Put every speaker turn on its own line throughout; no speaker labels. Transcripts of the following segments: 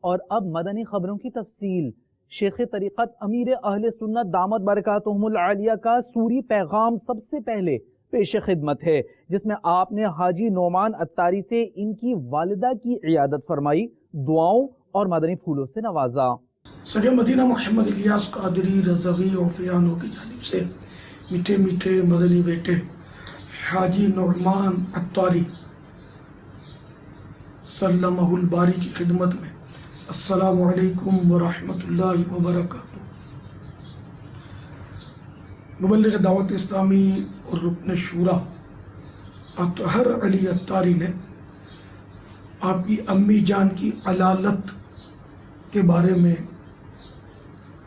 اور اب مدنی خبروں کی تفصیل۔ شیخ طریقت امیر اہل سنت دامت برکاتہم العالیہ کا سوری پیغام سب سے پہلے پیش خدمت ہے، جس میں آپ نے حاجی نعمان عطاری سے ان کی والدہ کی عیادت فرمائی، دعاؤں اور مدنی پھولوں سے نوازا۔
سگے مدینہ محمد الیاس قادری رضوی عوفیانوں کی جانب سے میٹھے میٹھے مدنی بیٹے حاجی نعمان عطاری سلمہ الباری کی خدمت میں السلام علیکم ورحمۃ اللہ وبرکاتہ۔ مبلغ دعوت اسلامی اور رکن شورا اطہر علی عطاری نے آپ کی امی جان کی علالت کے بارے میں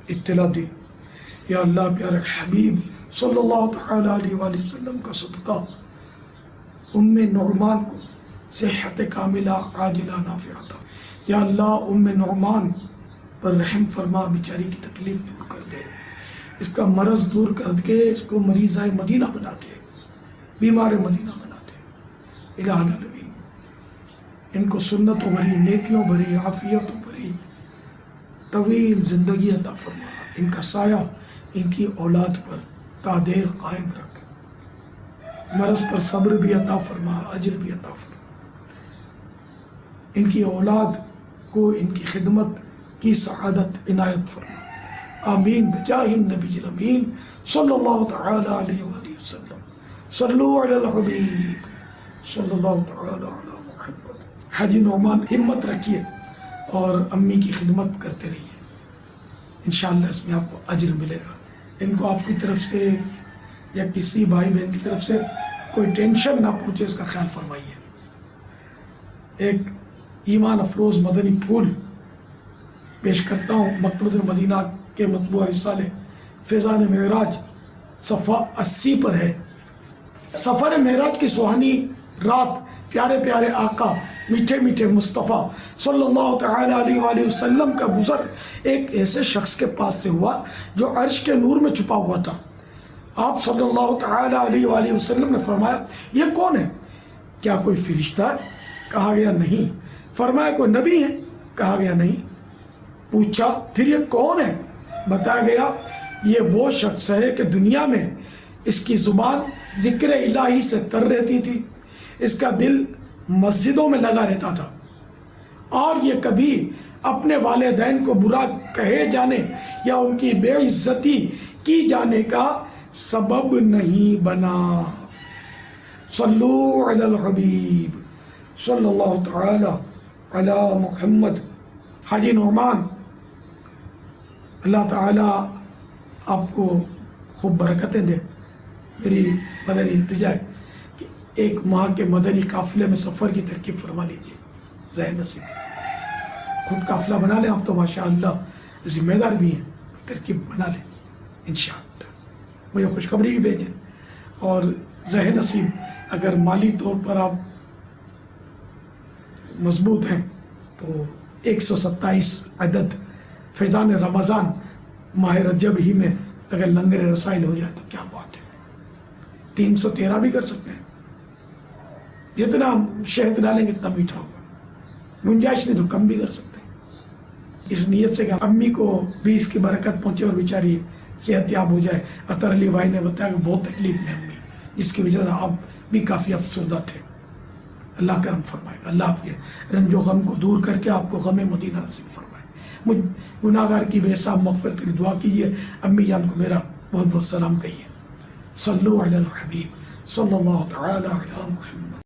اطلاع دی۔ یا اللہ پیارے حبیب صلی اللہ تعالیٰ علیہ وآلہ وسلم کا صدقہ ام نعمان کو صحت کاملہ عاجلہ نافعہ عطا۔ یا اللہ ام نعمان پر رحم فرما، بیچاری کی تکلیف دور کر دے، اس کا مرض دور کر کے اس کو مریضہ مدینہ بنا دے، بیمار مدینہ بنا دے۔ الہ العالمین ان کو سنتوں بھری، نیکیوں بھری، عافیتوں بھری طویل زندگی عطا فرما، ان کا سایہ ان کی اولاد پر تا دیر قائم رکھ، مرض پر صبر بھی عطا فرما، اجر بھی عطا فرما، ان کی اولاد کو ان کی خدمت کی سعادت عنایت فرما، آمین بجاہ النبی الامین صلی اللہ تعالی علیہ وآلہ وسلم۔ صلو علی الحبیب صلی اللہ تعالی علی محمد۔ حاجی نعمان ہمت رکھیے اور امی کی خدمت کرتے رہیے، انشاءاللہ اس میں آپ کو اجر ملے گا۔ ان کو آپ کی طرف سے یا کسی بھائی بہن کی طرف سے کوئی ٹینشن نہ پہنچے، اس کا خیال فرمائیے۔ ایک ایمان افروز مدنی پھول پیش کرتا ہوں، مکتبۃ المدینہ کے مطبوعہ رسالے فیضان معراج صفحہ 80 پر ہے۔ سفر معراج کی سہانی رات پیارے پیارے آقا میٹھے میٹھے مصطفیٰ صلی اللہ تعالی علیہ وآلہ وسلم کا گزر ایک ایسے شخص کے پاس سے ہوا جو عرش کے نور میں چھپا ہوا تھا۔ آپ صلی اللہ تعالی علیہ وآلہ وسلم نے فرمایا یہ کون ہے؟ کیا کوئی فرشتہ ہے؟ کہا گیا نہیں۔ فرمایا کوئی نبی ہے؟ کہا گیا نہیں۔ پوچھا پھر یہ کون ہے؟ بتایا گیا یہ وہ شخص ہے کہ دنیا میں اس کی زبان ذکر الہی سے تر رہتی تھی، اس کا دل مسجدوں میں لگا رہتا تھا، اور یہ کبھی اپنے والدین کو برا کہے جانے یا ان کی بے عزتی کی جانے کا سبب نہیں بنا۔ صلو علی الحبیب صلی اللہ تعالی علی محمد۔ حاجی نعمان اللہ تعالیٰ آپ کو خوب برکتیں دے۔ میری مدنی التجا ہے کہ ایک ماہ کے مدنی قافلے میں سفر کی ترکیب فرما لیجیے، ذہن نصیب خود قافلہ بنا لیں آپ تو ماشاءاللہ ذمہ دار بھی ہیں، ترکیب بنا لیں انشاءاللہ، مجھے خوشخبری بھی بھیجیں، اور ذہن نصیب اگر مالی طور پر آپ مضبوط ہیں تو 127 عدد فیضان رمضان ماہ رجب ہی میں اگر لنگر رسائل ہو جائے تو کیا بات ہے، 313 بھی کر سکتے ہیں، جتنا شہد ڈالیں گے اتنا میٹھا ہوگا، گنجائش نہیں تو کم بھی کر سکتے ہیں، اس نیت سے کہ امی کو بھی اس کی برکت پہنچے اور بیچاری صحت یاب ہو جائے۔ اطہر علی بھائی نے بتایا کہ بہت تکلیف میں امی، جس کی وجہ سے آپ بھی کافی افسردہ تھے، اللہ کرم فرمائے گا، اللہ آپ کے رنج و غم کو دور کر کے آپ کو غم مدینہ نصیب فرمائے۔ مجھ گناہگار کی بے حساب مغفرت کی دعا کیجیے، امی جان کو میرا بہت بہت سلام کہیے۔ صلو علی الحبیب صلی اللہ تعالی علی محمد۔